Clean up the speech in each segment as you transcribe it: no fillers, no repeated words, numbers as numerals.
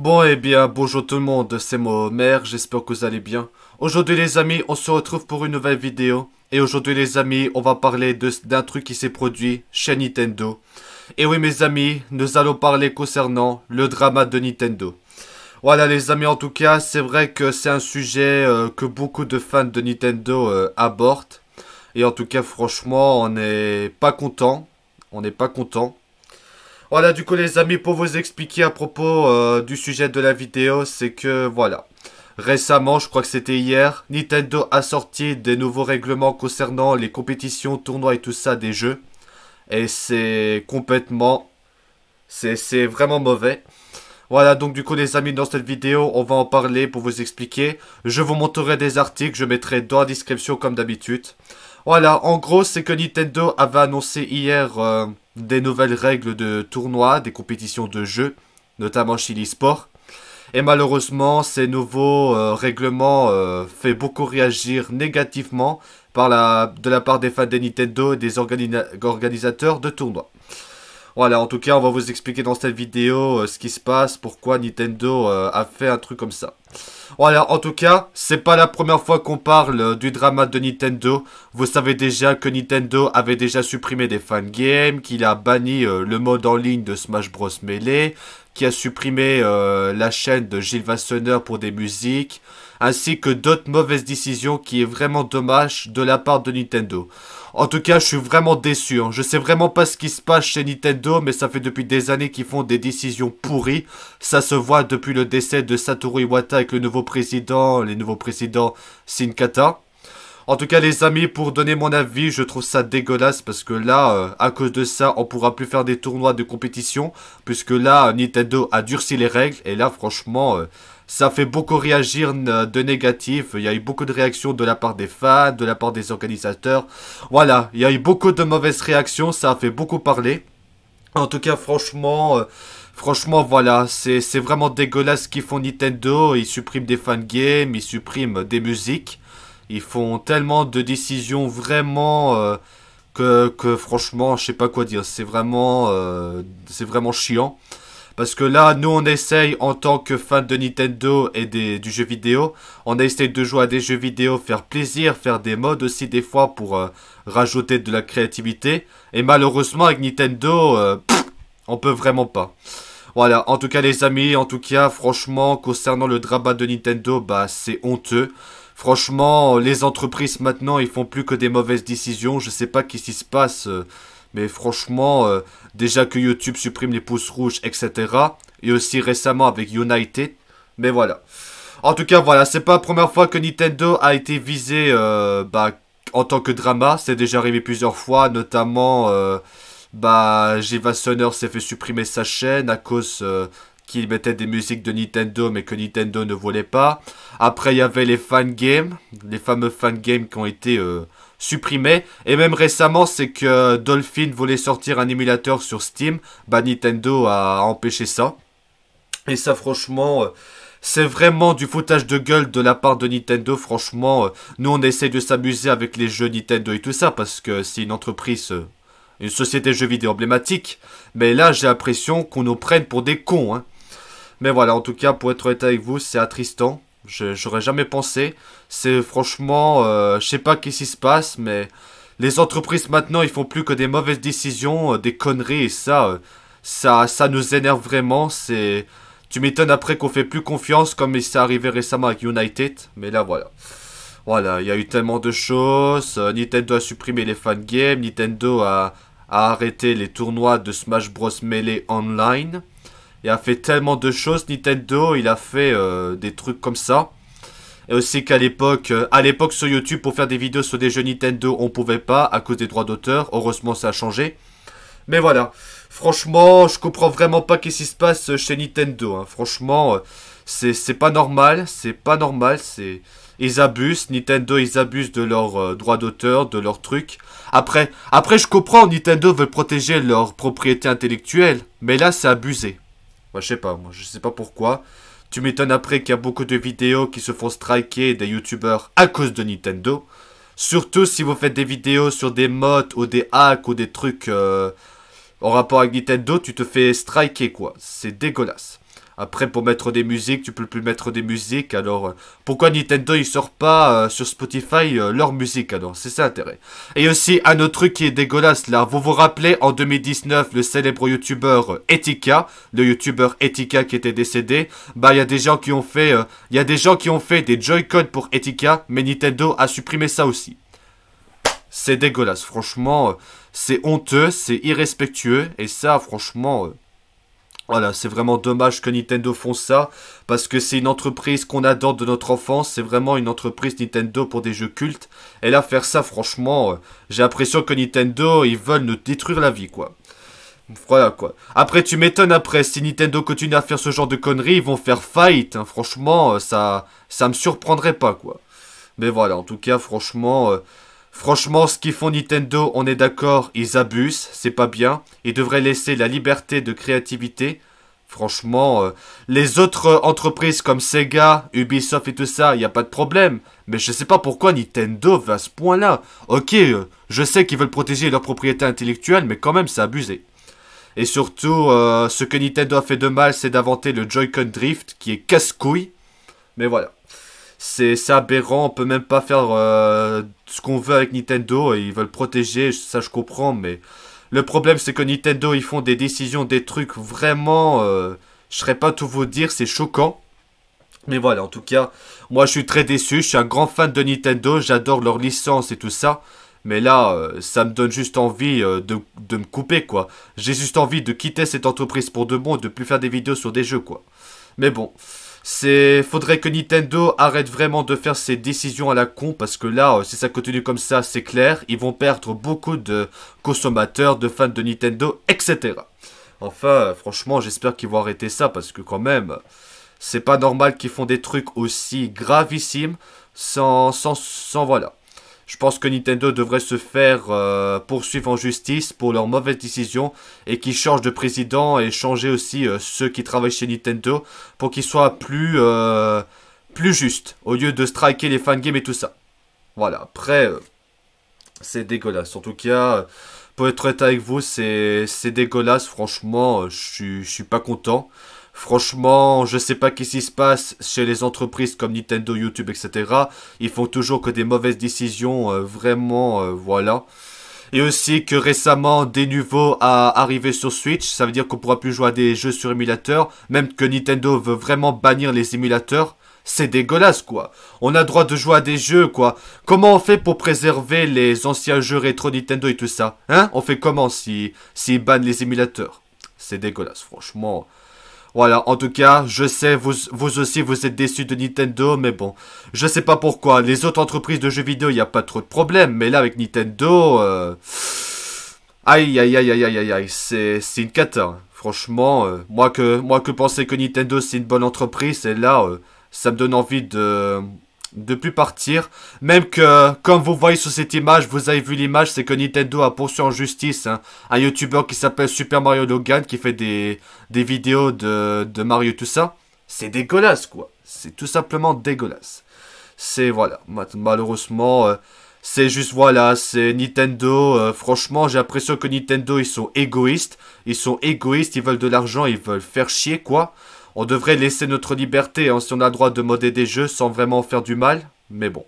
Bon eh bien, bonjour tout le monde, c'est moi Omer, j'espère que vous allez bien. Aujourd'hui les amis, on se retrouve pour une nouvelle vidéo. Et aujourd'hui les amis, on va parler d'un truc qui s'est produit chez Nintendo. Et oui mes amis, nous allons parler concernant le drama de Nintendo. Voilà les amis, en tout cas, c'est vrai que c'est un sujet que beaucoup de fans de Nintendo abordent. Et en tout cas, franchement, on n'est pas content. On n'est pas content. Voilà, du coup les amis, pour vous expliquer à propos du sujet de la vidéo, c'est que voilà, récemment, je crois que c'était hier, Nintendo a sorti des nouveaux règlements concernant les compétitions, tournois et tout ça des jeux. Et c'est complètement, c'est vraiment mauvais. Voilà, donc du coup les amis, dans cette vidéo, on va en parler pour vous expliquer. Je vous montrerai des articles, je mettrai dans la description comme d'habitude. Voilà, en gros, c'est que Nintendo avait annoncé hier des nouvelles règles de tournoi, des compétitions de jeux, notamment chez l'eSport. Et malheureusement, ces nouveaux règlements fait beaucoup réagir négativement de la part des fans de Nintendo et des organisateurs de tournois. Voilà, en tout cas, on va vous expliquer dans cette vidéo ce qui se passe, pourquoi Nintendo a fait un truc comme ça. Voilà, en tout cas, c'est pas la première fois qu'on parle du drama de Nintendo. Vous savez déjà que Nintendo avait déjà supprimé des fangames, qu'il a banni le mode en ligne de Smash Bros Melee, qui a supprimé la chaîne de Gilles Vassonneur pour des musiques, ainsi que d'autres mauvaises décisions qui est vraiment dommage de la part de Nintendo. En tout cas, je suis vraiment déçu. Je sais vraiment pas ce qui se passe chez Nintendo, mais ça fait depuis des années qu'ils font des décisions pourries. Ça se voit depuis le décès de Satoru Iwata avec le nouveau président, les nouveaux présidents Sinkata. En tout cas, les amis, pour donner mon avis, je trouve ça dégueulasse parce que là, à cause de ça, on pourra plus faire des tournois de compétition, puisque là, Nintendo a durci les règles, et là, franchement, ça fait beaucoup réagir de négatif. Il y a eu beaucoup de réactions de la part des fans, de la part des organisateurs. Voilà, il y a eu beaucoup de mauvaises réactions, ça a fait beaucoup parler. En tout cas, franchement, voilà, c'est vraiment dégueulasse ce qu'ils font Nintendo. Ils suppriment des fangames, ils suppriment des musiques. Ils font tellement de décisions vraiment que franchement, je sais pas quoi dire. C'est vraiment chiant. Parce que là, nous, on essaye, en tant que fan de Nintendo et du jeu vidéo, on essaye de jouer à des jeux vidéo, faire plaisir, faire des mods aussi des fois pour rajouter de la créativité. Et malheureusement, avec Nintendo, on peut vraiment pas. Voilà, en tout cas les amis, en tout cas, franchement, concernant le drama de Nintendo, bah c'est honteux. Franchement, les entreprises maintenant, ils font plus que des mauvaises décisions. Je sais pas qu'est-ce qui se passe, mais franchement, déjà que YouTube supprime les pouces rouges, etc. Et aussi récemment avec United. Mais voilà. En tout cas, voilà, c'est pas la première fois que Nintendo a été visé en tant que drama. C'est déjà arrivé plusieurs fois, notamment, Gilles Vassonneur s'est fait supprimer sa chaîne à cause qu'il mettait des musiques de Nintendo, mais que Nintendo ne voulait pas. Après, il y avait les fangames, les fameux fangames qui ont été supprimés. Et même récemment, c'est que Dolphin voulait sortir un émulateur sur Steam. Bah, Nintendo a empêché ça. Et ça, franchement, c'est vraiment du foutage de gueule de la part de Nintendo. Franchement, nous, on essaie de s'amuser avec les jeux Nintendo et tout ça, parce que c'est une entreprise... une société de jeux vidéo emblématique. Mais là, j'ai l'impression qu'on nous prenne pour des cons, hein. Mais voilà, en tout cas, pour être honnête avec vous, c'est attristant. J'aurais jamais pensé. C'est franchement, je sais pas qu'est-ce qui se passe, mais les entreprises maintenant, ils font plus que des mauvaises décisions, des conneries, et ça nous énerve vraiment. Tu m'étonnes après qu'on fait plus confiance, comme c'est arrivé récemment avec United. Mais là, voilà. Voilà, il y a eu tellement de choses. Nintendo a supprimé les fangames. Nintendo a arrêté les tournois de Smash Bros Melee Online. Il a fait tellement de choses. Nintendo, il a fait des trucs comme ça. Et aussi qu'à l'époque sur YouTube, pour faire des vidéos sur des jeux Nintendo, on pouvait pas à cause des droits d'auteur. Heureusement, ça a changé. Mais voilà, franchement, je comprends vraiment pas qu'est-ce qui se passe chez Nintendo, hein. Franchement, c'est pas normal. C'est pas normal. Ils abusent. Nintendo, ils abusent de leurs droits d'auteur, de leurs trucs. Après, je comprends. Nintendo veut protéger leur propriété intellectuelle. Mais là, c'est abusé. Moi, je sais pas, je sais pas pourquoi. Tu m'étonnes après qu'il y a beaucoup de vidéos qui se font striker des youtubeurs à cause de Nintendo. Surtout si vous faites des vidéos sur des mods ou des hacks ou des trucs en rapport avec Nintendo, tu te fais striker quoi. C'est dégueulasse. Après, pour mettre des musiques, tu peux plus mettre des musiques. Alors, pourquoi Nintendo, il sort pas sur Spotify leur musique, alors? C'est ça l'intérêt. Et aussi, un autre truc qui est dégueulasse, là. Vous vous rappelez, en 2019, le célèbre youtubeur Etika, le youtubeur Etika qui était décédé, bah, il y a des gens qui ont fait, des Joy-Con pour Etika, mais Nintendo a supprimé ça aussi. C'est dégueulasse, franchement, c'est honteux, c'est irrespectueux, et ça, franchement... Voilà, c'est vraiment dommage que Nintendo font ça, parce que c'est une entreprise qu'on adore de notre enfance, c'est vraiment une entreprise Nintendo pour des jeux cultes, et là, faire ça, franchement, j'ai l'impression que Nintendo, ils veulent nous détruire la vie, quoi. Voilà, quoi. Après, tu m'étonnes, après, si Nintendo continue à faire ce genre de conneries, ils vont faire fight, hein. Franchement, ça me surprendrait pas, quoi. Mais voilà, en tout cas, franchement... Franchement, ce qu'ils font Nintendo, on est d'accord, ils abusent, c'est pas bien. Ils devraient laisser la liberté de créativité. Franchement, les autres entreprises comme Sega, Ubisoft et tout ça, il n'y a pas de problème. Mais je sais pas pourquoi Nintendo va à ce point-là. Ok, je sais qu'ils veulent protéger leur propriété intellectuelle, mais quand même, c'est abusé. Et surtout, ce que Nintendo a fait de mal, c'est d'inventer le Joy-Con Drift, qui est casse-couille. Mais voilà. C'est aberrant, on peut même pas faire ce qu'on veut avec Nintendo, ils veulent protéger, ça je comprends, mais le problème c'est que Nintendo ils font des décisions, des trucs vraiment, je saurais pas tout vous dire, c'est choquant. Mais voilà, en tout cas, moi je suis très déçu, je suis un grand fan de Nintendo, j'adore leur licence et tout ça, mais là, ça me donne juste envie de me couper quoi. J'ai juste envie de quitter cette entreprise pour de bon, de plus faire des vidéos sur des jeux quoi. Mais bon... Faudrait que Nintendo arrête vraiment de faire ces décisions à la con, parce que là, si ça continue comme ça, c'est clair, ils vont perdre beaucoup de consommateurs, de fans de Nintendo, etc. Enfin, franchement, j'espère qu'ils vont arrêter ça, parce que quand même, c'est pas normal qu'ils font des trucs aussi gravissimes, sans voilà. Je pense que Nintendo devrait se faire poursuivre en justice pour leurs mauvaises décisions et qu'ils changent de président et changer aussi ceux qui travaillent chez Nintendo pour qu'ils soient plus justes au lieu de striker les fangames et tout ça. Voilà, après, c'est dégueulasse. En tout cas, pour être honnête avec vous, c'est dégueulasse. Franchement, je suis pas content. Franchement, je sais pas qu'est-ce qui se passe chez les entreprises comme Nintendo, YouTube, etc. Ils font toujours que des mauvaises décisions, vraiment, voilà. Et aussi que récemment, des nouveaux a arrivé sur Switch. Ça veut dire qu'on pourra plus jouer à des jeux sur émulateur. Même que Nintendo veut vraiment bannir les émulateurs. C'est dégueulasse, quoi. On a le droit de jouer à des jeux, quoi. Comment on fait pour préserver les anciens jeux rétro Nintendo et tout ça? Hein? On fait comment si bannent les émulateurs? C'est dégueulasse, franchement... Voilà, en tout cas, je sais, vous aussi, vous êtes déçus de Nintendo, mais bon, je sais pas pourquoi. Les autres entreprises de jeux vidéo, il n'y a pas trop de problèmes, mais là, avec Nintendo, aïe, aïe, aïe, aïe, aïe, aïe, aïe, c'est une cata, hein. Franchement, moi que pensais que Nintendo, c'est une bonne entreprise, et là, ça me donne envie de plus partir. Même que, comme vous voyez sur cette image, vous avez vu l'image, c'est que Nintendo a poursuivi en justice un YouTuber qui s'appelle Super Mario Logan, qui fait des vidéos de Mario tout ça. C'est dégueulasse, quoi. C'est tout simplement dégueulasse. C'est, voilà, malheureusement, c'est juste, voilà, c'est Nintendo. Franchement, j'ai l'impression que Nintendo, ils sont égoïstes. Ils sont égoïstes, ils veulent de l'argent, ils veulent faire chier, quoi. On devrait laisser notre liberté, hein, si on a le droit de modder des jeux sans vraiment faire du mal. Mais bon.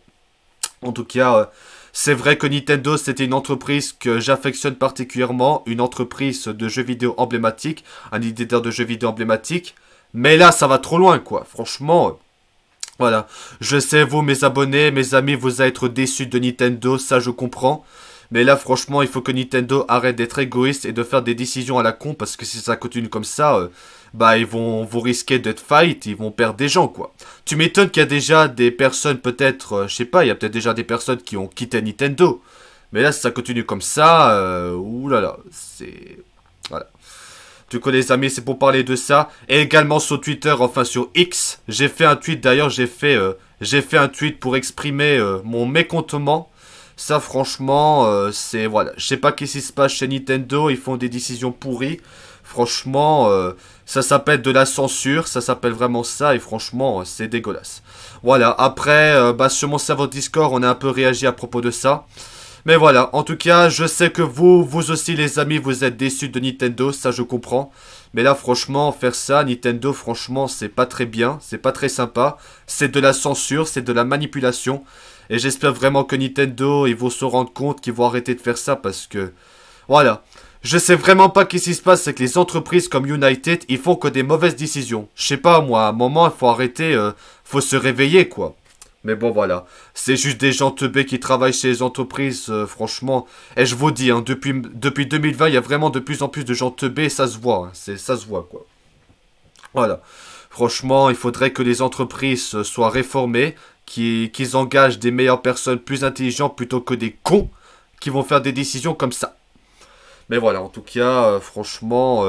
En tout cas, c'est vrai que Nintendo, c'était une entreprise que j'affectionne particulièrement. Une entreprise de jeux vidéo emblématique. Un éditeur de jeux vidéo emblématique. Mais là, ça va trop loin, quoi. Franchement, voilà. Je sais, vous, mes abonnés, mes amis, vous allez être déçus de Nintendo. Ça, je comprends. Mais là, franchement, il faut que Nintendo arrête d'être égoïste et de faire des décisions à la con. Parce que si ça continue comme ça, bah, vous risquez d'être fight. Ils vont perdre des gens, quoi. Tu m'étonnes qu'il y a déjà des personnes, peut-être, je sais pas, il y a peut-être déjà des personnes qui ont quitté Nintendo. Mais là, si ça continue comme ça, oulala, c'est... Voilà. Du coup, les amis, c'est pour parler de ça. Et également sur Twitter, enfin sur X. J'ai fait un tweet, d'ailleurs, j'ai fait un tweet pour exprimer mon mécontentement. Ça, franchement, c'est... Voilà. Je sais pas qu'est-ce qui se passe chez Nintendo. Ils font des décisions pourries. Franchement, ça s'appelle de la censure. Ça s'appelle vraiment ça. Et franchement, c'est dégueulasse. Voilà. Après, bah, sur mon serveur Discord, on a un peu réagi à propos de ça. Mais voilà, en tout cas, je sais que vous aussi les amis, vous êtes déçus de Nintendo, ça je comprends. Mais là, franchement, faire ça, Nintendo, franchement, c'est pas très bien, c'est pas très sympa. C'est de la censure, c'est de la manipulation. Et j'espère vraiment que Nintendo, ils vont se rendre compte qu'ils vont arrêter de faire ça parce que... Voilà. Je sais vraiment pas qu'est-ce qui se passe, c'est que les entreprises comme United, ils font que des mauvaises décisions. Je sais pas, moi, à un moment, il faut arrêter, faut se réveiller, quoi. Mais bon, voilà. C'est juste des gens teubés qui travaillent chez les entreprises, franchement. Et je vous dis, hein, depuis 2020, il y a vraiment de plus en plus de gens teubés, ça se voit, hein, ça se voit, quoi. Voilà. Franchement, il faudrait que les entreprises soient réformées, qu'ils engagent des meilleures personnes plus intelligentes plutôt que des cons qui vont faire des décisions comme ça. Mais voilà, en tout cas, franchement,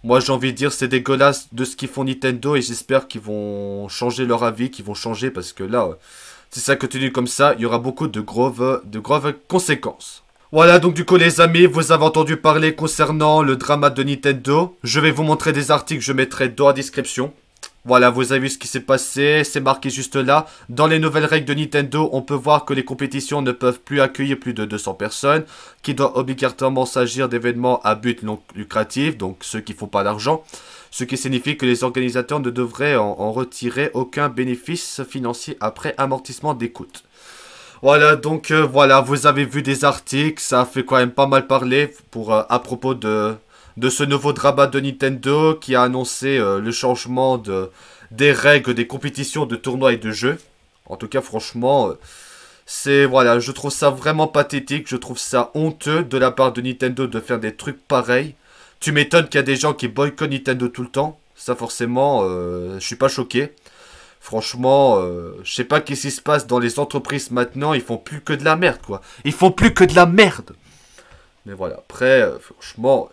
moi j'ai envie de dire c'est dégueulasse de ce qu'ils font Nintendo et j'espère qu'ils vont changer leur avis, qu'ils vont changer parce que là, si ça continue comme ça, il y aura beaucoup de graves conséquences. Voilà, donc du coup les amis, vous avez entendu parler concernant le drama de Nintendo. Je vais vous montrer des articles, je mettrai dans la description. Voilà, vous avez vu ce qui s'est passé, c'est marqué juste là. Dans les nouvelles règles de Nintendo, on peut voir que les compétitions ne peuvent plus accueillir plus de 200 personnes, qui doit obligatoirement s'agir d'événements à but non lucratif, donc ceux qui font pas d'argent, ce qui signifie que les organisateurs ne devraient en retirer aucun bénéfice financier après amortissement des coûts. Voilà, donc voilà, vous avez vu des articles, ça a fait quand même pas mal parler à propos de ce nouveau drama de Nintendo qui a annoncé le changement des règles des compétitions de tournois et de jeux. En tout cas, franchement, voilà, je trouve ça vraiment pathétique, je trouve ça honteux de la part de Nintendo de faire des trucs pareils. Tu m'étonnes qu'il y a des gens qui boycottent Nintendo tout le temps. Ça, forcément, je suis pas choqué. Franchement, je sais pas qu'est-ce qui se passe dans les entreprises maintenant, ils font plus que de la merde, quoi. Ils font plus que de la merde. Mais voilà, après, franchement...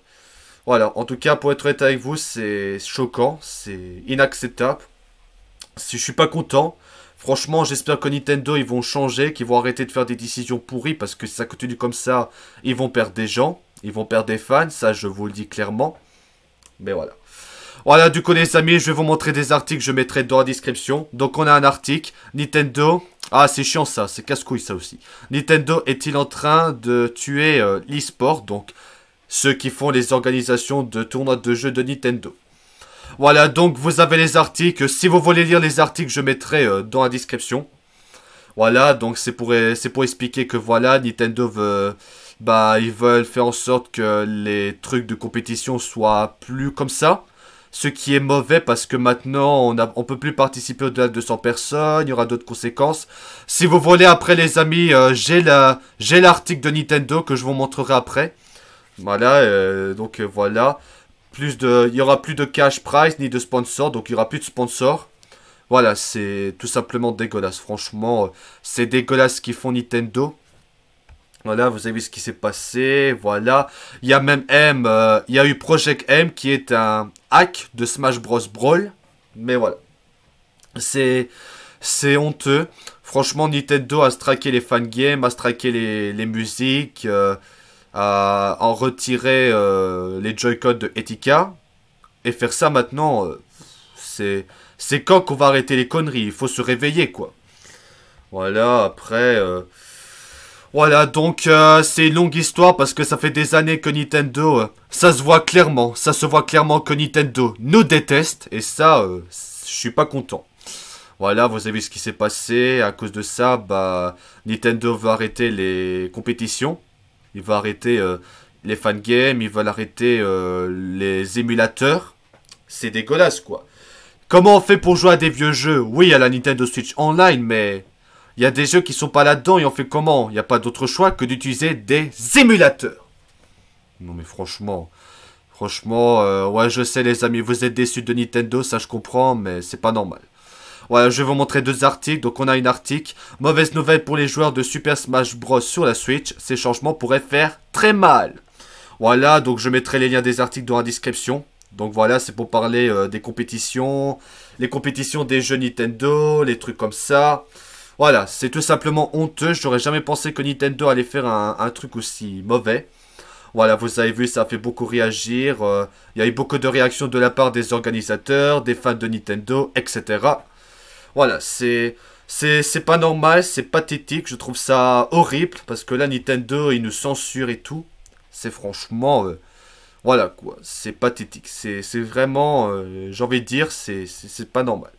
Voilà, en tout cas, pour être honnête avec vous, c'est choquant, c'est inacceptable. Si je suis pas content, franchement, j'espère que Nintendo, ils vont changer, qu'ils vont arrêter de faire des décisions pourries, parce que si ça continue comme ça, ils vont perdre des gens, ils vont perdre des fans, ça je vous le dis clairement. Mais voilà. Voilà, du coup les amis, je vais vous montrer des articles, je mettrai dans la description. Donc on a un article, Nintendo... Ah, c'est chiant ça, c'est casse-couille ça aussi. Nintendo est-il en train de tuer l'e-sport, donc ceux qui font les organisations de tournois de jeux de Nintendo. Voilà, donc vous avez les articles. Si vous voulez lire les articles, je mettrai dans la description. Voilà, donc c'est pour expliquer que voilà, Nintendo veut... Bah, ils veulent faire en sorte que les trucs de compétition soient plus comme ça. Ce qui est mauvais parce que maintenant, on peut plus participer au-delà de 200 personnes. Il y aura d'autres conséquences. Si vous voulez, après les amis, j'ai l'article de Nintendo que je vous montrerai après. Voilà, donc voilà. Il y aura plus de cash prize ni de sponsor, donc il y aura plus de sponsor. Voilà, c'est tout simplement dégueulasse. Franchement, c'est dégueulasse ce qu'ils font Nintendo. Voilà, vous avez vu ce qui s'est passé. Voilà, il y a même il y a eu Project M qui est un hack de Smash Bros Brawl. Mais voilà, c'est honteux. Franchement, Nintendo a straqué les fangames, a straqué les musiques. À en retirer les Joy-Con de Etika et faire ça maintenant, c'est quand qu'on va arrêter les conneries, il faut se réveiller quoi. Voilà, après, voilà, donc c'est une longue histoire parce que ça fait des années que Nintendo, ça se voit clairement que Nintendo nous déteste et ça, je suis pas content. Voilà, vous avez vu ce qui s'est passé, à cause de ça, bah, Nintendo veut arrêter les compétitions. Il va arrêter les fangames, ils veulent arrêter les émulateurs. C'est dégueulasse, quoi. Comment on fait pour jouer à des vieux jeux? Oui, il y a la Nintendo Switch Online, mais il y a des jeux qui sont pas là-dedans et on fait comment? Il n'y a pas d'autre choix que d'utiliser des émulateurs. Non mais franchement, ouais je sais les amis, vous êtes déçus de Nintendo, ça je comprends, mais c'est pas normal. Voilà, je vais vous montrer deux articles. Donc on a une article. Mauvaise nouvelle pour les joueurs de Super Smash Bros sur la Switch. Ces changements pourraient faire très mal. Voilà, donc je mettrai les liens des articles dans la description. Donc voilà, c'est pour parler des compétitions. Les compétitions des jeux Nintendo, les trucs comme ça. Voilà, c'est tout simplement honteux. J'aurais jamais pensé que Nintendo allait faire un truc aussi mauvais. Voilà, vous avez vu, ça a fait beaucoup réagir. Il y a eu beaucoup de réactions de la part des organisateurs, des fans de Nintendo, etc. Voilà, c'est C'est pas normal, c'est pathétique, je trouve ça horrible, parce que là, Nintendo, il nous censure et tout. C'est franchement... voilà, quoi, c'est pathétique. C'est vraiment, j'ai envie de dire, c'est pas normal.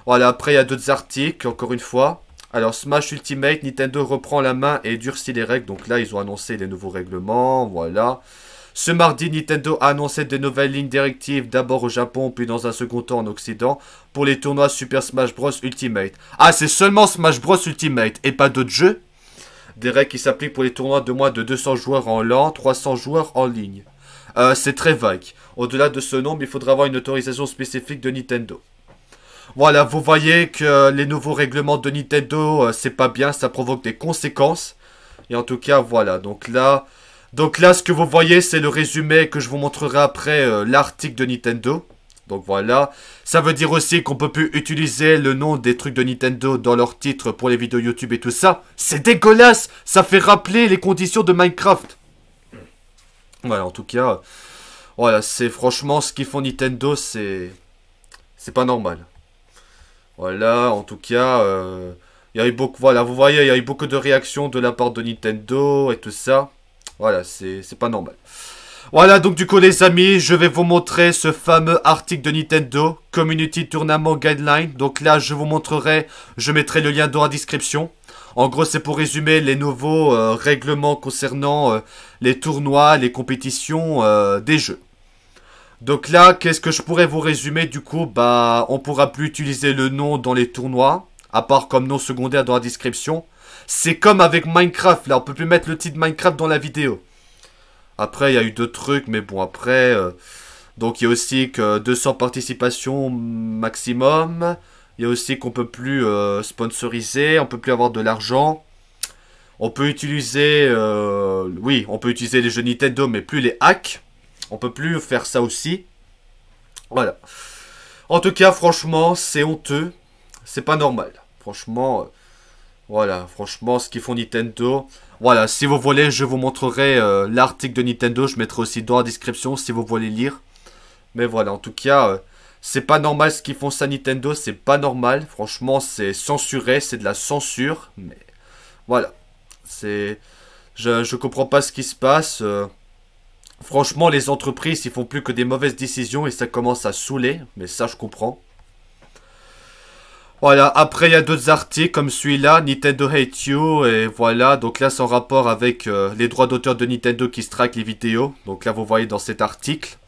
Voilà, après, il y a d'autres articles, encore une fois. Alors, Smash Ultimate, Nintendo reprend la main et durcit les règles. Donc là, ils ont annoncé les nouveaux règlements, voilà. Ce mardi, Nintendo a annoncé de nouvelles lignes directives, d'abord au Japon, puis dans un second temps en Occident, pour les tournois Super Smash Bros Ultimate. Ah, c'est seulement Smash Bros Ultimate, et pas d'autres jeux? Des règles qui s'appliquent pour les tournois de moins de 200 joueurs en LAN, 300 joueurs en ligne. C'est très vague. Au-delà de ce nombre, il faudra avoir une autorisation spécifique de Nintendo. Voilà, vous voyez que les nouveaux règlements de Nintendo, c'est pas bien, ça provoque des conséquences. Et en tout cas, voilà, donc là, ce que vous voyez, c'est le résumé que je vous montrerai après l'article de Nintendo. Donc voilà, ça veut dire aussi qu'on peut plus utiliser le nom des trucs de Nintendo dans leurs titres pour les vidéos YouTube et tout ça. C'est dégueulasse, ça fait rappeler les conditions de Minecraft. Voilà, en tout cas, voilà, c'est franchement ce qu'ils font Nintendo, c'est pas normal. Voilà, en tout cas, il y a eu beaucoup, voilà, vous voyez, il y a eu beaucoup de réactions de la part de Nintendo et tout ça. Voilà, c'est pas normal. Voilà, donc du coup, les amis, je vais vous montrer ce fameux article de Nintendo, Community Tournament Guideline. Donc là, je vous montrerai, je mettrai le lien dans la description. En gros, c'est pour résumer les nouveaux règlements concernant les tournois, les compétitions des jeux. Donc là, qu'est-ce que je pourrais vous résumer du coup? Bah, on pourra plus utiliser le nom dans les tournois, à part comme nom secondaire dans la description. C'est comme avec Minecraft, là, on peut plus mettre le titre Minecraft dans la vidéo. Après, il y a eu d'autres trucs, mais bon, après... donc, il y a aussi que 200 participations maximum. Il y a aussi qu'on peut plus sponsoriser, on peut plus avoir de l'argent. On peut utiliser... oui, on peut utiliser les jeux Nintendo, mais plus les hacks. On peut plus faire ça aussi. Voilà. En tout cas, franchement, c'est honteux. C'est pas normal. Franchement, voilà. Franchement, ce qu'ils font Nintendo. Voilà, si vous voulez, je vous montrerai l'article de Nintendo. Je mettrai aussi dans la description si vous voulez lire. Mais voilà, en tout cas, c'est pas normal ce qu'ils font ça Nintendo. C'est pas normal. Franchement, c'est censuré. C'est de la censure. Mais voilà. C'est... Je comprends pas ce qui se passe. Franchement, les entreprises, ils font plus que des mauvaises décisions et ça commence à saouler. Mais ça, je comprends. Voilà, après, il y a d'autres articles comme celui-là, Nintendo Hate You. Et voilà, donc là, c'est en rapport avec les droits d'auteur de Nintendo qui strike les vidéos. Donc là, vous voyez dans cet article.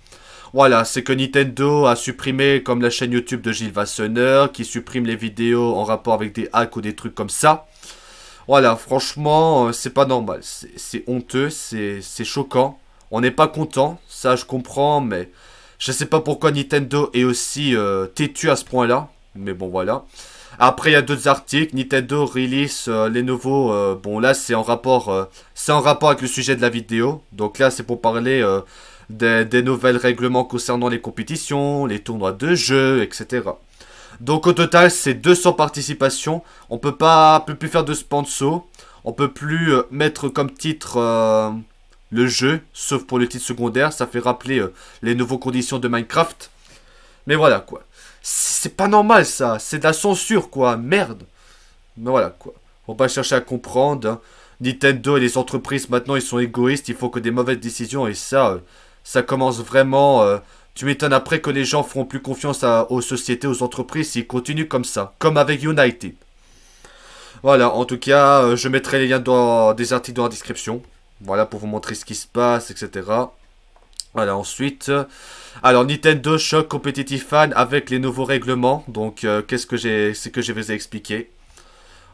Voilà, c'est que Nintendo a supprimé comme la chaîne YouTube de Gilles Vassonneur, qui supprime les vidéos en rapport avec des hacks ou des trucs comme ça. Voilà, franchement, c'est pas normal. C'est honteux, c'est choquant. On n'est pas content, ça je comprends, mais je sais pas pourquoi Nintendo est aussi têtu à ce point-là. Mais bon, voilà. Après, il y a d'autres articles. Nintendo release les nouveaux... bon, là, c'est en rapport avec le sujet de la vidéo. Donc là, c'est pour parler des nouvelles règlements concernant les compétitions, les tournois de jeux, etc. Donc au total, c'est 200 participations. On peut plus faire de sponsor. On peut plus mettre comme titre... le jeu, sauf pour le titre secondaire, ça fait rappeler les nouvelles conditions de Minecraft. Mais voilà, quoi. C'est pas normal, ça. C'est de la censure, quoi. Merde. Mais voilà, quoi. Faut pas chercher à comprendre. Hein. Nintendo et les entreprises, maintenant, ils sont égoïstes. Il faut que des mauvaises décisions. Et ça, ça commence vraiment... tu m'étonnes après que les gens feront plus confiance aux sociétés, aux entreprises, s'ils continuent comme ça. Comme avec United. Voilà, en tout cas, je mettrai les liens des articles dans la description. Voilà, pour vous montrer ce qui se passe, etc. Voilà, ensuite... alors, Nintendo choque Competitive Fan avec les nouveaux règlements. Donc, c'est que je vais vous expliquer.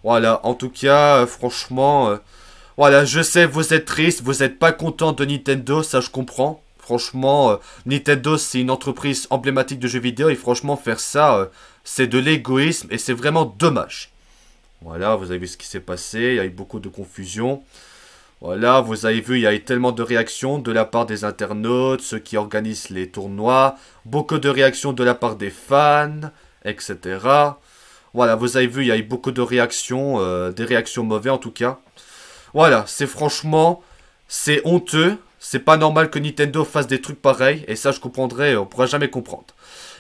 Voilà, en tout cas, franchement... voilà, je sais, vous êtes triste, vous n'êtes pas content de Nintendo, ça je comprends. Franchement, Nintendo, c'est une entreprise emblématique de jeux vidéo. Et franchement, faire ça, c'est de l'égoïsme et c'est vraiment dommage. Voilà, vous avez vu ce qui s'est passé. Il y a eu beaucoup de confusion. Voilà, vous avez vu, il y a eu tellement de réactions de la part des internautes, ceux qui organisent les tournois, beaucoup de réactions de la part des fans, etc. Voilà, vous avez vu, il y a eu beaucoup de réactions, des réactions mauvaises en tout cas. Voilà, c'est franchement, c'est honteux, c'est pas normal que Nintendo fasse des trucs pareils, et ça je comprendrai, on pourra jamais comprendre.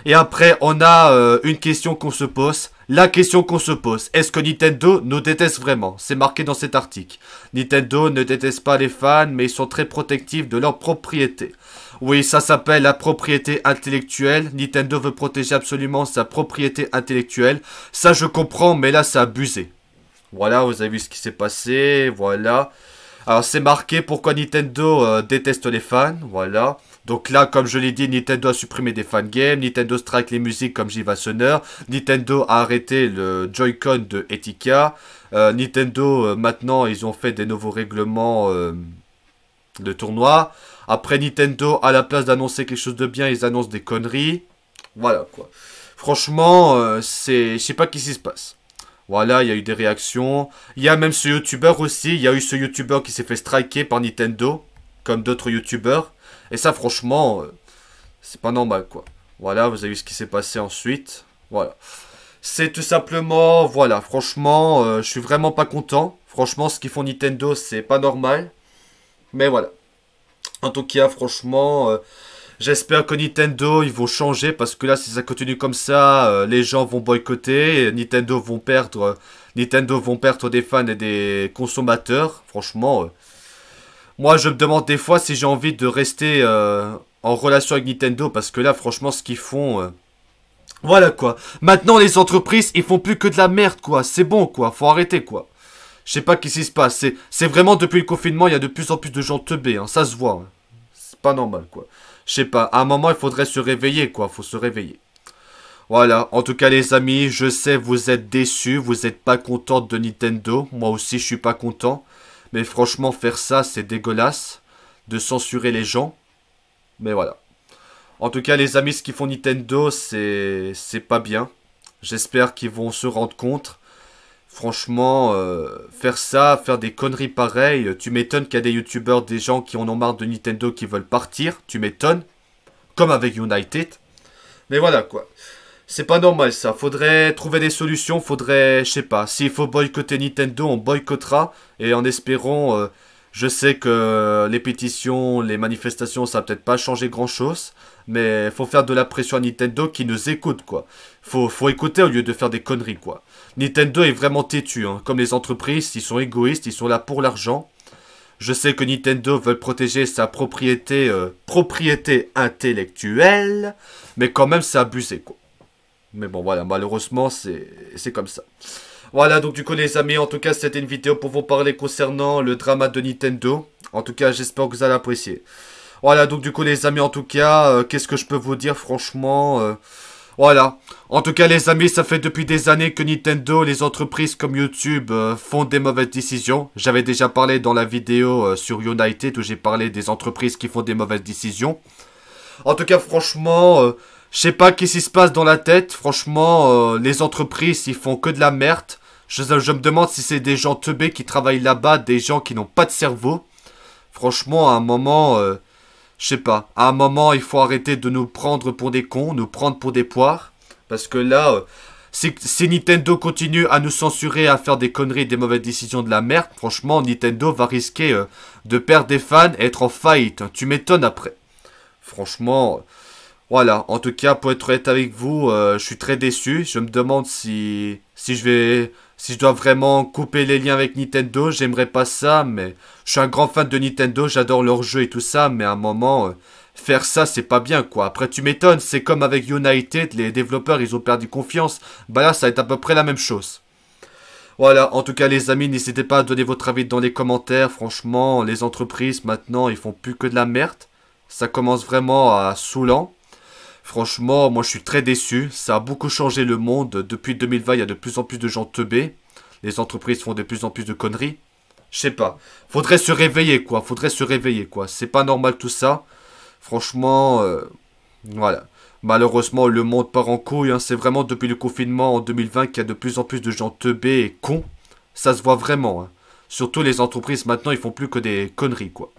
Et après, on a une question qu'on se pose, La question qu'on se pose, est-ce que Nintendo nous déteste vraiment? C'est marqué dans cet article. Nintendo ne déteste pas les fans, mais ils sont très protectifs de leur propriété. Oui, ça s'appelle la propriété intellectuelle. Nintendo veut protéger absolument sa propriété intellectuelle. Ça, je comprends, mais là, c'est abusé. Voilà, vous avez vu ce qui s'est passé, voilà. Alors, c'est marqué pourquoi Nintendo déteste les fans, voilà. Donc là, comme je l'ai dit, Nintendo a supprimé des fangames, Nintendo strike les musiques comme Jiva Sonner, Nintendo a arrêté le Joy-Con de Etika, Nintendo, maintenant, ils ont fait des nouveaux règlements de tournoi. Après, Nintendo, à la place d'annoncer quelque chose de bien, ils annoncent des conneries. Voilà, quoi. Franchement, je sais pas ce qui se passe. Voilà, il y a eu des réactions. Il y a même ce youtubeur aussi. Il y a eu ce youtubeur qui s'est fait striker par Nintendo, comme d'autres youtubeurs. Et ça, franchement, c'est pas normal, quoi. Voilà, vous avez vu ce qui s'est passé ensuite. Voilà. C'est tout simplement, voilà, franchement, je suis vraiment pas content. Franchement, ce qu'ils font Nintendo, c'est pas normal. Mais voilà. En tout cas, franchement, j'espère que Nintendo, ils vont changer. Parce que là, si ça continue comme ça, les gens vont boycotter. Et Nintendo vont perdre des fans et des consommateurs. Franchement, moi, je me demande des fois si j'ai envie de rester en relation avec Nintendo. Parce que là, franchement, ce qu'ils font... voilà, quoi. Maintenant, les entreprises, ils font plus que de la merde, quoi. C'est bon, quoi. Faut arrêter, quoi. Je sais pas qu'est-ce qui se passe. C'est vraiment, depuis le confinement, il y a de plus en plus de gens teubés. Hein. Ça se voit. Hein. C'est pas normal, quoi. Je sais pas. À un moment, il faudrait se réveiller, quoi. Faut se réveiller. Voilà. En tout cas, les amis, je sais, vous êtes déçus. Vous êtes pas contents de Nintendo. Moi aussi, je suis pas content. Mais franchement, faire ça, c'est dégueulasse. De censurer les gens. Mais voilà. En tout cas, les amis, ce qu'ils font Nintendo, c'est pas bien. J'espère qu'ils vont se rendre compte. Franchement, faire ça, faire des conneries pareilles, tu m'étonnes qu'il y a des youtubeurs, des gens qui en ont marre de Nintendo qui veulent partir. Tu m'étonnes. Comme avec United. Mais voilà, quoi. C'est pas normal, ça. Faudrait trouver des solutions. Faudrait, je sais pas, s'il faut boycotter Nintendo, on boycottera. Et en espérant... je sais que les pétitions, les manifestations, ça va peut-être pas changer grand-chose. Mais faut faire de la pression à Nintendo qui nous écoute, quoi. Faut écouter au lieu de faire des conneries, quoi. Nintendo est vraiment têtu, hein. Comme les entreprises, ils sont égoïstes, ils sont là pour l'argent. Je sais que Nintendo veut protéger sa propriété intellectuelle. Mais quand même, c'est abusé, quoi. Mais bon, voilà, malheureusement, c'est comme ça. Voilà, donc du coup les amis, en tout cas c'était une vidéo pour vous parler concernant le drama de Nintendo. En tout cas j'espère que vous allez apprécier. Voilà, donc du coup les amis, en tout cas, qu'est-ce que je peux vous dire franchement voilà. En tout cas les amis, ça fait depuis des années que Nintendo, les entreprises comme YouTube font des mauvaises décisions. J'avais déjà parlé dans la vidéo sur United où j'ai parlé des entreprises qui font des mauvaises décisions. En tout cas franchement... je sais pas qu'est-ce qui se passe dans la tête. Franchement, les entreprises, ils font que de la merde. Je me demande si c'est des gens teubés qui travaillent là-bas, des gens qui n'ont pas de cerveau. Franchement, à un moment, je sais pas. À un moment, il faut arrêter de nous prendre pour des cons, nous prendre pour des poires. Parce que là, si Nintendo continue à nous censurer, à faire des conneries, des mauvaises décisions de la merde, franchement, Nintendo va risquer de perdre des fans et être en faillite. Tu m'étonnes après. Franchement... voilà, en tout cas, pour être honnête avec vous, je suis très déçu. Je me demande si je dois vraiment couper les liens avec Nintendo. J'aimerais pas ça, mais je suis un grand fan de Nintendo. J'adore leurs jeux et tout ça, mais à un moment, faire ça, c'est pas bien, quoi. Après, tu m'étonnes, c'est comme avec United, les développeurs, ils ont perdu confiance. Bah là, ça va être à peu près la même chose. Voilà, en tout cas, les amis, n'hésitez pas à donner votre avis dans les commentaires. Franchement, les entreprises, maintenant, ils font plus que de la merde. Ça commence vraiment à saoulant. Franchement, moi je suis très déçu. Ça a beaucoup changé le monde. Depuis 2020, il y a de plus en plus de gens teubés. Les entreprises font de plus en plus de conneries. Je sais pas. Faudrait se réveiller, quoi. Faudrait se réveiller, quoi. C'est pas normal tout ça. Franchement, voilà. Malheureusement, le monde part en couille. Hein. C'est vraiment depuis le confinement en 2020 qu'il y a de plus en plus de gens teubés et cons. Ça se voit vraiment. Hein. Surtout les entreprises, maintenant, ils font plus que des conneries, quoi.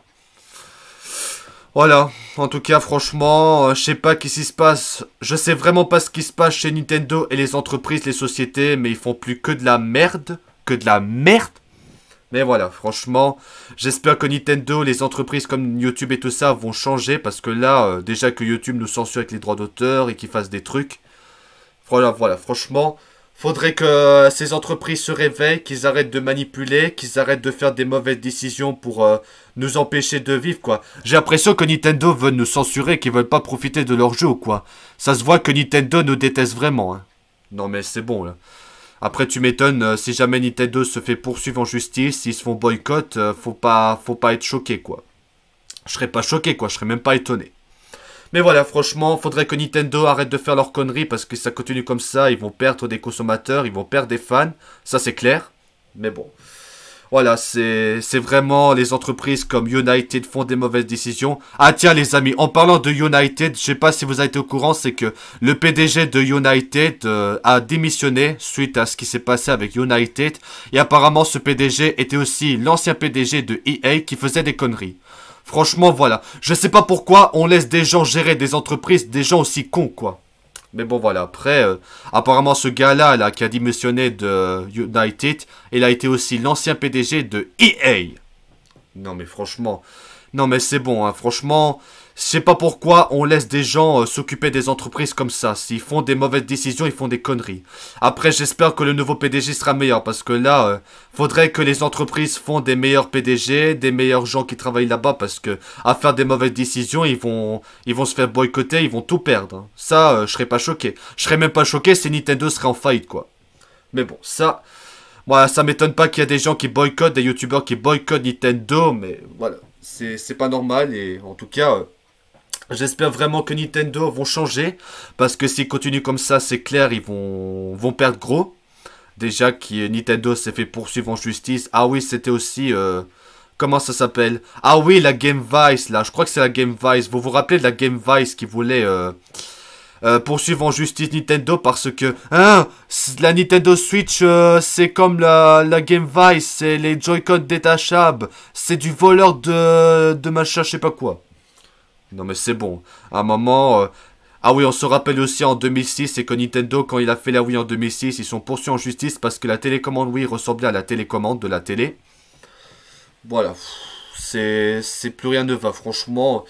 Voilà, en tout cas franchement, je sais pas qu'est-ce qui se passe, je sais vraiment pas ce qui se passe chez Nintendo et les entreprises, les sociétés, mais ils font plus que de la merde, Mais voilà, franchement, j'espère que Nintendo, les entreprises comme YouTube et tout ça vont changer, parce que là, déjà que YouTube nous censure avec les droits d'auteur et qu'ils fassent des trucs, voilà, franchement, Faudrait que ces entreprises se réveillent, qu'ils arrêtent de manipuler, qu'ils arrêtent de faire des mauvaises décisions pour nous empêcher de vivre, quoi. J'ai l'impression que Nintendo veut nous censurer, qu'ils veulent pas profiter de leur jeu, quoi. Ça se voit que Nintendo nous déteste vraiment, hein. Non mais c'est bon, là. Après, tu m'étonnes, si jamais Nintendo se fait poursuivre en justice, s'ils se font boycott, faut pas être choqué, quoi. Je serais pas choqué, quoi. Je serais même pas étonné. Mais voilà, franchement, faudrait que Nintendo arrête de faire leurs conneries parce que ça continue comme ça, ils vont perdre des consommateurs, ils vont perdre des fans, ça c'est clair. Mais bon, voilà, c'est vraiment les entreprises comme United font des mauvaises décisions. Ah tiens les amis, en parlant de United, je sais pas si vous avez été au courant, c'est que le PDG de United a démissionné suite à ce qui s'est passé avec United. Et apparemment ce PDG était aussi l'ancien PDG de EA qui faisait des conneries. Franchement, voilà. Je sais pas pourquoi on laisse des gens gérer des entreprises, des gens aussi cons, quoi. Mais bon, voilà. Après, apparemment, ce gars-là, là, qui a démissionné de United, il a été aussi l'ancien PDG de EA. Non, mais franchement... Non, mais c'est bon, hein. Franchement, je sais pas pourquoi on laisse des gens s'occuper des entreprises comme ça. S'ils font des mauvaises décisions, ils font des conneries. Après, j'espère que le nouveau PDG sera meilleur. Parce que là, faudrait que les entreprises font des meilleurs PDG, des meilleurs gens qui travaillent là-bas. Parce que à faire des mauvaises décisions, ils vont se faire boycotter, ils vont tout perdre, hein. Ça, je serais pas choqué. Je serais même pas choqué si Nintendo serait en faillite, quoi. Mais bon, ça... Voilà, ça m'étonne pas qu'il y a des gens qui boycottent, des youtubeurs qui boycottent Nintendo. Mais voilà, c'est pas normal. Et en tout cas... j'espère vraiment que Nintendo vont changer. Parce que s'ils continuent comme ça, c'est clair, ils vont perdre gros. Déjà que Nintendo s'est fait poursuivre en justice. Ah oui, c'était aussi... comment ça s'appelle? Ah oui, la Game Vice, là. Je crois que c'est la Game Vice. Vous vous rappelez de la Game Vice qui voulait... poursuivre en justice Nintendo parce que... Hein, la Nintendo Switch, c'est comme la Game Vice. C'est les Joy-Con détachables. C'est du voleur de machin, je sais pas quoi. Non mais c'est bon. À un moment... ah oui, on se rappelle aussi en 2006, c'est que Nintendo, quand il a fait la Wii en 2006, ils sont poursuivis en justice parce que la télécommande Wii ressemblait à la télécommande de la télé. Voilà. C'est plus rien ne va, franchement.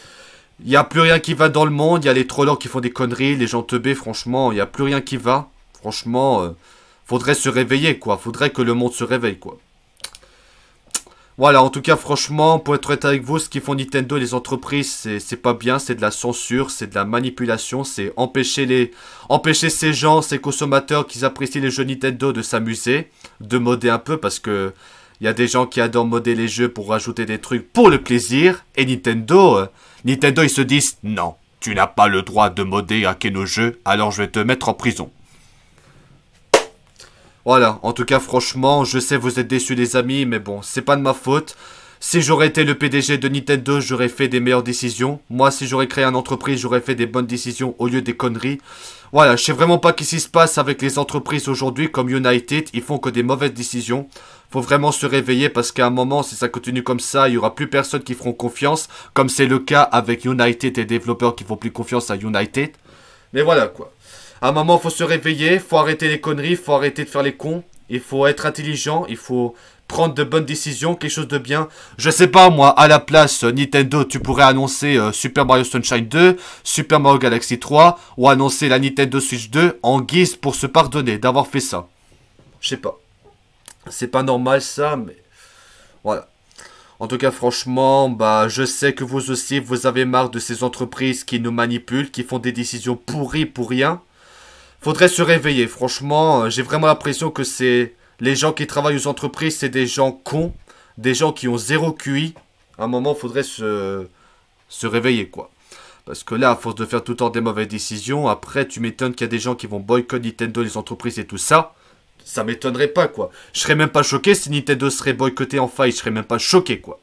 Il n'y a plus rien qui va dans le monde. Il y a les trollers qui font des conneries, les gens teubés, franchement. Il n'y a plus rien qui va. Franchement, faudrait se réveiller, quoi. Faudrait que le monde se réveille, quoi. Voilà, en tout cas, franchement, pour être honnête avec vous, ce qu'ils font Nintendo et les entreprises, c'est pas bien, c'est de la censure, c'est de la manipulation, c'est empêcher ces gens, ces consommateurs qui apprécient les jeux Nintendo de s'amuser, de modder un peu, parce que il y a des gens qui adorent modder les jeux pour rajouter des trucs pour le plaisir, et Nintendo, ils se disent, non, tu n'as pas le droit de modder et hacker nos jeux, alors je vais te mettre en prison. Voilà, en tout cas, franchement, je sais vous êtes déçus les amis, mais bon, c'est pas de ma faute. Si j'aurais été le PDG de Nintendo, j'aurais fait des meilleures décisions. Moi, si j'aurais créé une entreprise, j'aurais fait des bonnes décisions au lieu des conneries. Voilà, je sais vraiment pas qu'est-ce qui se passe avec les entreprises aujourd'hui, comme United, ils font que des mauvaises décisions. Faut vraiment se réveiller parce qu'à un moment, si ça continue comme ça, il y aura plus personne qui feront confiance, comme c'est le cas avec United et les développeurs qui font plus confiance à United. Mais voilà, quoi. À un moment, faut se réveiller, faut arrêter les conneries, faut arrêter de faire les cons. Il faut être intelligent, il faut prendre de bonnes décisions, quelque chose de bien. Je sais pas, moi, à la place Nintendo, tu pourrais annoncer Super Mario Sunshine 2, Super Mario Galaxy 3, ou annoncer la Nintendo Switch 2 en guise pour se pardonner d'avoir fait ça. Je sais pas. C'est pas normal ça, mais... Voilà. En tout cas, franchement, bah, je sais que vous aussi, vous avez marre de ces entreprises qui nous manipulent, qui font des décisions pourries pour rien. Faudrait se réveiller, franchement, j'ai vraiment l'impression que c'est... Les gens qui travaillent aux entreprises, c'est des gens cons, des gens qui ont zéro QI. À un moment, faudrait se réveiller, quoi. Parce que là, à force de faire tout le temps des mauvaises décisions, après, tu m'étonnes qu'il y a des gens qui vont boycotter Nintendo, les entreprises et tout ça. Ça m'étonnerait pas, quoi. Je serais même pas choqué si Nintendo serait boycotté en faille, je serais même pas choqué, quoi.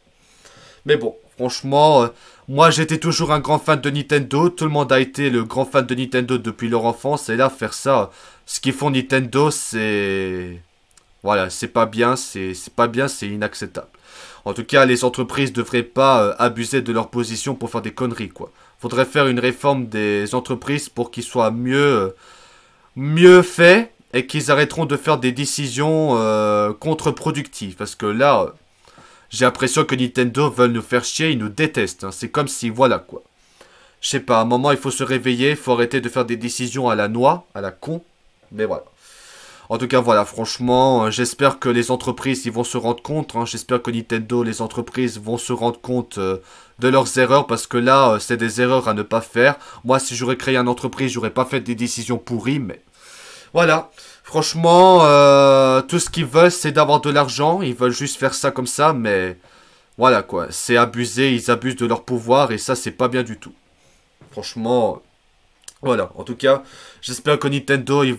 Mais bon, franchement, moi j'étais toujours un grand fan de Nintendo. Tout le monde a été le grand fan de Nintendo depuis leur enfance. Et là, faire ça, ce qu'ils font Nintendo, c'est... Voilà, c'est pas bien, c'est pas bien, c'est inacceptable. En tout cas, les entreprises devraient pas abuser de leur position pour faire des conneries, quoi. Faudrait faire une réforme des entreprises pour qu'ils soient mieux faits et qu'ils arrêteront de faire des décisions contre-productives. Parce que là... J'ai l'impression que Nintendo veulent nous faire chier, ils nous détestent. Hein. C'est comme si, voilà quoi. Je sais pas, à un moment il faut se réveiller, il faut arrêter de faire des décisions à la noix, à la con. Mais voilà. En tout cas, voilà, franchement, j'espère que les entreprises, ils vont se rendre compte, hein, j'espère que Nintendo, les entreprises vont se rendre compte de leurs erreurs, parce que là, c'est des erreurs à ne pas faire. Moi, si j'aurais créé une entreprise, j'aurais pas fait des décisions pourries, mais voilà. Franchement, tout ce qu'ils veulent, c'est d'avoir de l'argent, ils veulent juste faire ça comme ça, mais voilà quoi, c'est abusé, ils abusent de leur pouvoir, et ça, c'est pas bien du tout. Franchement... Voilà, en tout cas, j'espère que Nintendo et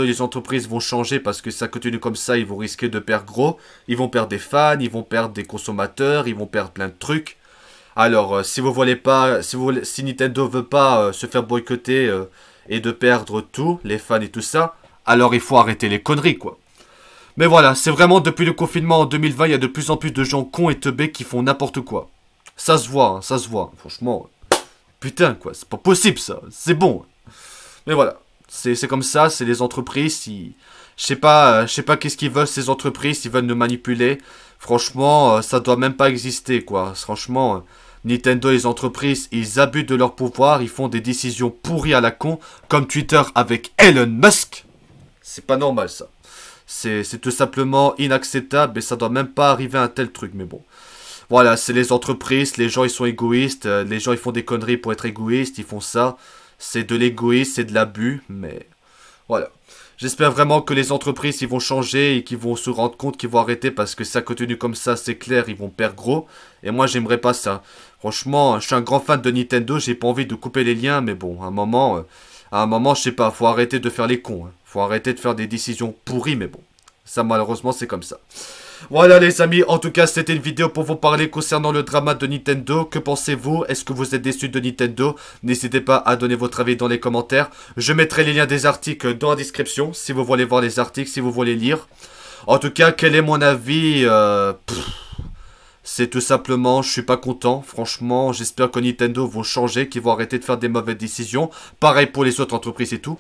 les entreprises vont changer parce que si ça continue comme ça, ils vont risquer de perdre gros. Ils vont perdre des fans, ils vont perdre des consommateurs, ils vont perdre plein de trucs. Alors, si vous voulez pas, si Nintendo veut pas se faire boycotter et de perdre tout, les fans et tout ça, alors il faut arrêter les conneries, quoi. Mais voilà, c'est vraiment depuis le confinement en 2020, il y a de plus en plus de gens cons et teubés qui font n'importe quoi. Ça se voit, hein, ça se voit, franchement. Putain, quoi, c'est pas possible ça, c'est bon. Mais voilà, c'est comme ça, c'est les entreprises, je sais pas qu'est-ce qu'ils veulent ces entreprises, ils veulent nous manipuler. Franchement, ça doit même pas exister, quoi. Franchement, Nintendo et les entreprises, ils abusent de leur pouvoir, ils font des décisions pourries à la con, comme Twitter avec Elon Musk. C'est pas normal ça. C'est tout simplement inacceptable et ça doit même pas arriver à un tel truc, mais bon. Voilà, c'est les entreprises, les gens ils sont égoïstes, les gens ils font des conneries pour être égoïstes, ils font ça. C'est de l'égoïsme, c'est de l'abus, mais voilà. J'espère vraiment que les entreprises ils vont changer et qu'ils vont se rendre compte qu'ils vont arrêter parce que si ça continue comme ça, c'est clair, ils vont perdre gros. Et moi j'aimerais pas ça. Franchement, je suis un grand fan de Nintendo, j'ai pas envie de couper les liens, mais bon, à un moment, je sais pas, faut arrêter de faire les cons. Hein. Faut arrêter de faire des décisions pourries, mais bon. Ça malheureusement c'est comme ça. Voilà les amis, en tout cas c'était une vidéo pour vous parler concernant le drama de Nintendo. Que pensez-vous? Est-ce que vous êtes déçus de Nintendo? N'hésitez pas à donner votre avis dans les commentaires. Je mettrai les liens des articles dans la description si vous voulez voir les articles, si vous voulez lire. En tout cas, quel est mon avis? C'est tout simplement, je suis pas content. Franchement, j'espère que Nintendo vont changer, qu'ils vont arrêter de faire des mauvaises décisions. Pareil pour les autres entreprises et tout.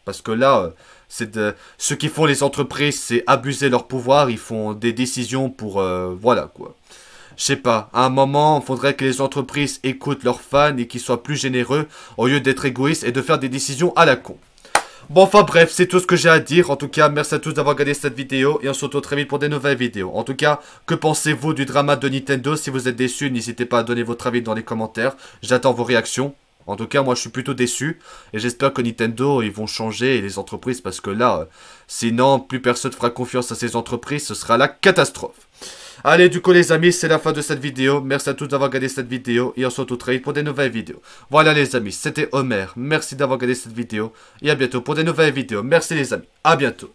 Parce que là, ce qu'ils font les entreprises, c'est abuser leur pouvoir. Ils font des décisions pour... voilà, quoi. Je sais pas, à un moment, il faudrait que les entreprises écoutent leurs fans et qu'ils soient plus généreux au lieu d'être égoïstes et de faire des décisions à la con. Bon, enfin bref, c'est tout ce que j'ai à dire. En tout cas, merci à tous d'avoir regardé cette vidéo et on se retrouve très vite pour des nouvelles vidéos. En tout cas, que pensez-vous du drama de Nintendo? Si vous êtes déçus, n'hésitez pas à donner votre avis dans les commentaires. J'attends vos réactions. En tout cas, moi, je suis plutôt déçu. Et j'espère que Nintendo, ils vont changer et les entreprises. Parce que là, sinon, plus personne fera confiance à ces entreprises. Ce sera la catastrophe. Allez, du coup, les amis, c'est la fin de cette vidéo. Merci à tous d'avoir regardé cette vidéo. Et on se retrouve très vite pour des nouvelles vidéos. Voilà, les amis, c'était Homer. Merci d'avoir regardé cette vidéo. Et à bientôt pour des nouvelles vidéos. Merci, les amis. À bientôt.